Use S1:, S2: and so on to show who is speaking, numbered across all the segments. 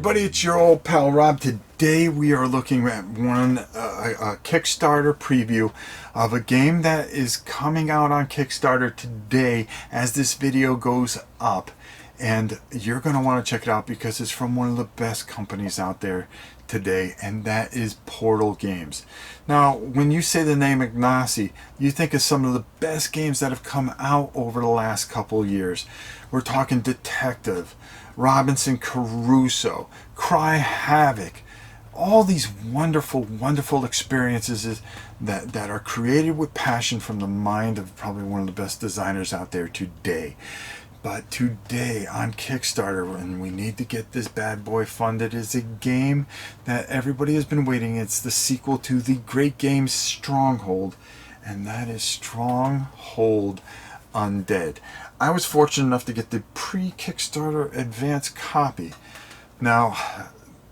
S1: everybody, it's your old pal Rob. Today we are looking at a Kickstarter preview of a game that is coming out on Kickstarter today as this video goes up, and you're going to want to check it out because it's from one of the best companies out there today, and that is Portal Games. Now, when you say the name Ignacy, you think of some of the best games that have come out over the last couple years. We're talking Detective, Robinson Crusoe, Cry Havoc, all these wonderful experiences that are created with passion from the mind of probably one of the best designers out there today. But today on Kickstarter, and we need to get this bad boy funded, is a game that everybody has been waiting. It's the sequel to the great game Stronghold, and that is Stronghold Undead. I was fortunate enough to get the pre-Kickstarter advance copy. Now,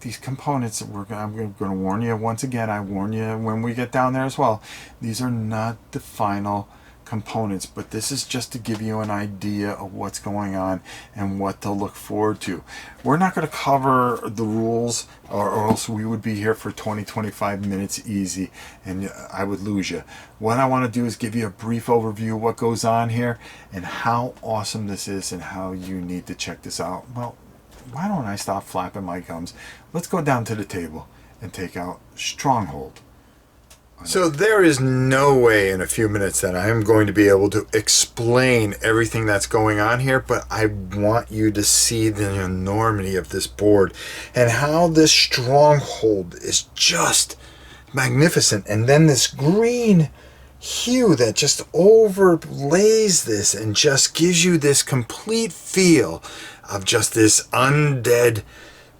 S1: these components, I'm going to warn you once again, I warn you when we get down there as well, these are not the final components, but this is just to give you an idea of what's going on and what to look forward to. We're not going to cover the rules, or else we would be here for 20-25 minutes easy, and I would lose you. What I want to do is give you a brief overview of what goes on here and how awesome this is and how you need to check this out. Well, why don't I stop flapping my gums? Let's go down to the table and take out Stronghold. So there is no way in a few minutes that I am going to be able to explain everything that's going on here, but I want you to see the enormity of this board and how this Stronghold is just magnificent. And then this green hue that just overlays this and just gives you this complete feel of just this undead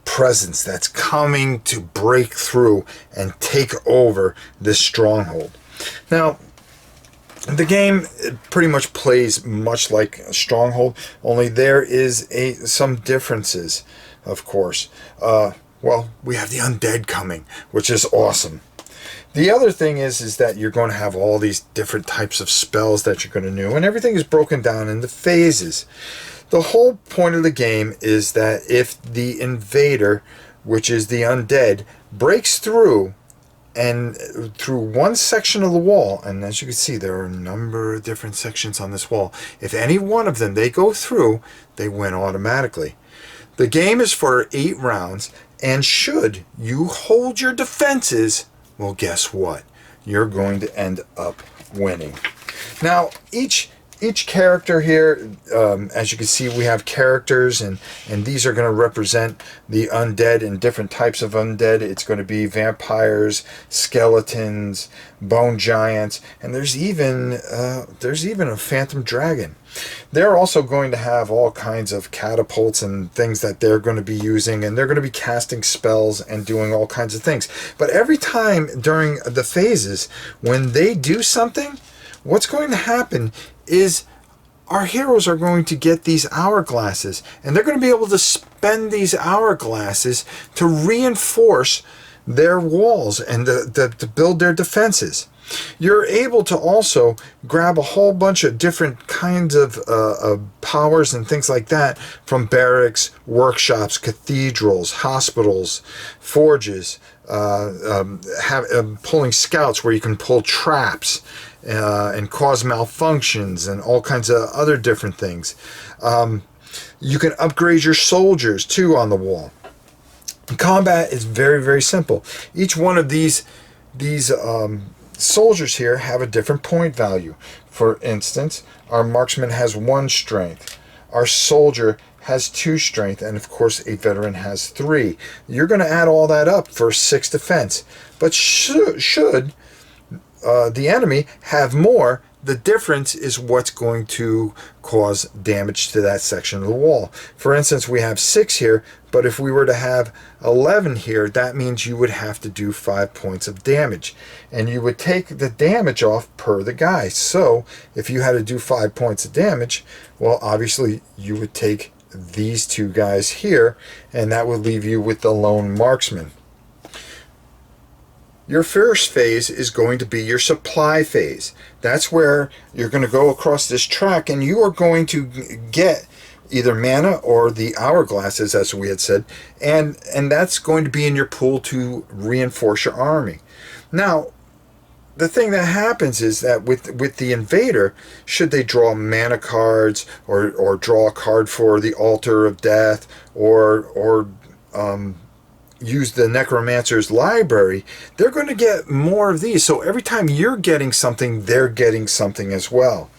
S1: presence that's coming to break through and take over this Stronghold. Now, the game pretty much plays much like Stronghold, only there is some differences, of course. Well, we have the Undead coming, which is awesome. The other thing is that you're going to have all these different types of spells that you're going to do, and everything is broken down into phases. The whole point of the game is that if the invader, which is the undead, breaks through and through one section of the wall, and as you can see there are a number of different sections on this wall, if any one of them they go through, they win automatically. The game is for 8 rounds, and should you hold your defenses, well, guess what? You're going to end up winning. Now, each character here, as you can see, we have characters, and these are going to represent the undead and different types of undead. It's going to be vampires, skeletons, bone giants, and there's even a phantom dragon. They're also going to have all kinds of catapults and things that they're going to be using, and they're going to be casting spells and doing all kinds of things. But every time during the phases, when they do something, what's going to happen is our heroes are going to get these hourglasses, and they're going to be able to spend these hourglasses to reinforce their walls and to build their defenses. You're able to also grab a whole bunch of different kinds of powers and things like that from barracks, workshops, cathedrals, hospitals, forges, pulling scouts where you can pull traps and cause malfunctions and all kinds of other different things. You can upgrade your soldiers too on the wall. Combat is very simple. Each one of these soldiers here have a different point value. For instance, our marksman has 1 strength. Our soldier has 2 strength, and of course a veteran has 3. You're going to add all that up for 6 defense. But should the enemy have more, the difference is what's going to cause damage to that section of the wall. For instance, we have 6 here, but if we were to have 11 here, that means you would have to do 5 points of damage. And you would take the damage off per the guy. So if you had to do 5 points of damage, well, obviously you would take these 2 guys here, and that would leave you with the lone marksman. Your first phase is going to be your supply phase. That's where you're going to go across this track, and you are going to get either mana or the hourglasses, as we had said, and that's going to be in your pool to reinforce your army. Now, the thing that happens is that with the invader, should they draw mana cards or draw a card for the altar of death or use the necromancer's library, they're going to get more of these. So every time you're getting something, they're getting something as well.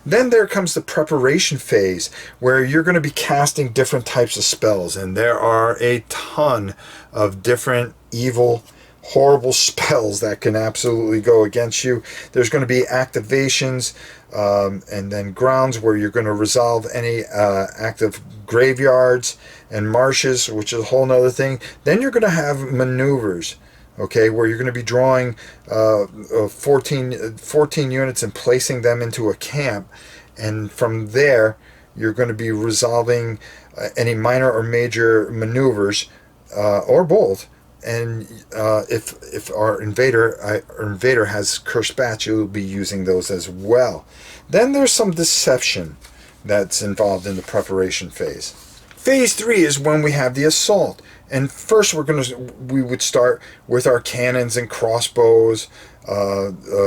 S1: Then there comes the preparation phase, where you're going to be casting different types of spells, and there are a ton of different evil, horrible spells that can absolutely go against you. There's going to be activations, and then grounds where you're going to resolve any active graveyards and marshes, which is a whole nother thing. Then you're going to have maneuvers, okay, where you're going to be drawing 14 units and placing them into a camp, and from there you're going to be resolving any minor or major maneuvers, or both. And if our invader has cursed bats, you'll be using those as well. Then there's some deception that's involved in the preparation phase. Phase 3 is when we have the assault. And first we would start with our cannons and crossbows,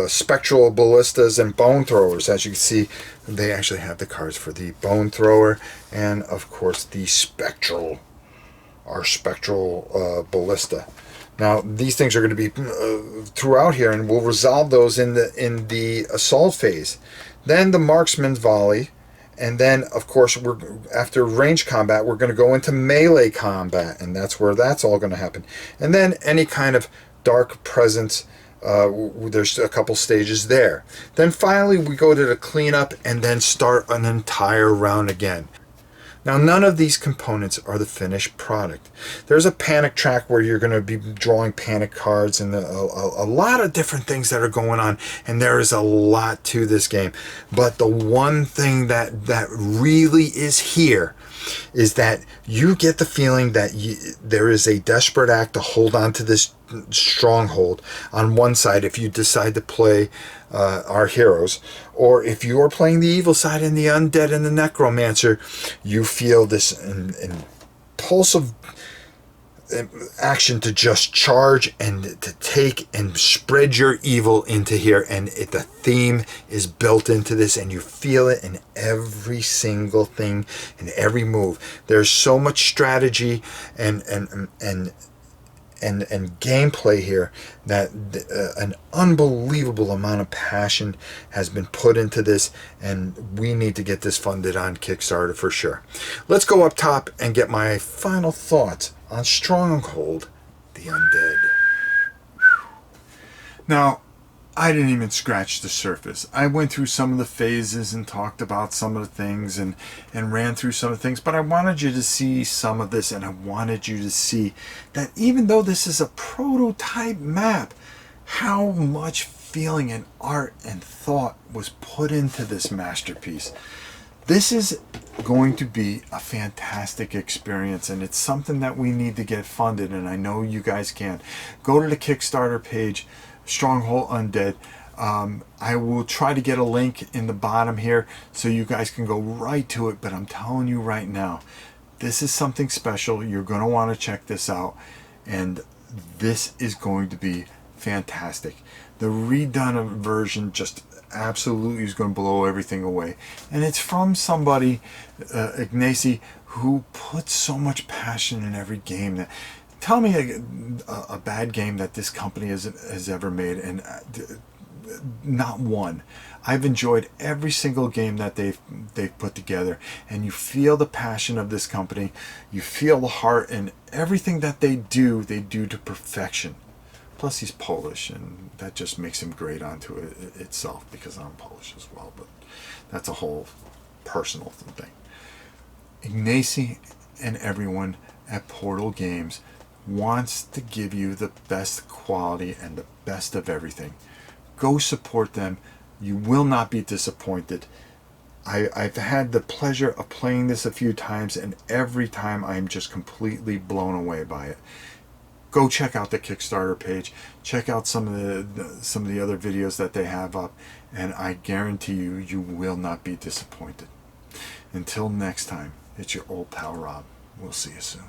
S1: spectral ballistas and bone throwers. As you can see, they actually have the cards for the bone thrower and of course the spectral ballista. Now these things are going to be throughout here, and we'll resolve those in the assault phase. Then the marksman's volley, and then of course after range combat we're going to go into melee combat, and that's where that's all going to happen. And then any kind of dark presence, there's a couple stages there. Then finally we go to the cleanup and then start an entire round again. Now, none of these components are the finished product. There's a panic track where you're going to be drawing panic cards, and a lot of different things that are going on, and there is a lot to this game. But the one thing that really is here is that you get the feeling that there is a desperate act to hold on to this stronghold on one side if you decide to play our heroes, or if you're playing the evil side and the undead and the necromancer, you feel this impulsive action to just charge and to take and spread your evil into here. And the theme is built into this, and you feel it in every single thing, in every move. There's so much strategy and gameplay here that an unbelievable amount of passion has been put into this, and we need to get this funded on Kickstarter for sure. Let's go up top and get my final thoughts on Stronghold, the Undead. Now, I didn't even scratch the surface. I went through some of the phases and talked about some of the things and ran through some of the things, but I wanted you to see some of this, and I wanted you to see that even though this is a prototype map, how much feeling and art and thought was put into this masterpiece. This is going to be a fantastic experience, and it's something that we need to get funded, and I know you guys can. Go to the Kickstarter page, Stronghold Undead. I will try to get a link in the bottom here so you guys can go right to it, but I'm telling you right now, this is something special. You're going to want to check this out, and this is going to be fantastic. The redone version just absolutely is going to blow everything away, and it's from somebody, Ignacy, who puts so much passion in every game. That tell me a bad game that this company has ever made, and not one. I've enjoyed every single game that they've put together, and you feel the passion of this company. You feel the heart, and everything that they do to perfection. Plus he's Polish, and that just makes him great onto it itself, because I'm Polish as well, but that's a whole personal thing. Ignacy and everyone at Portal Games wants to give you the best quality and the best of everything. Go support them. You will not be disappointed. I've had the pleasure of playing this a few times, and every time I'm just completely blown away by it. Go check out the Kickstarter page. Check out some of the other videos that they have up, and I guarantee you will not be disappointed. Until next time, It's your old pal Rob. We'll see you soon.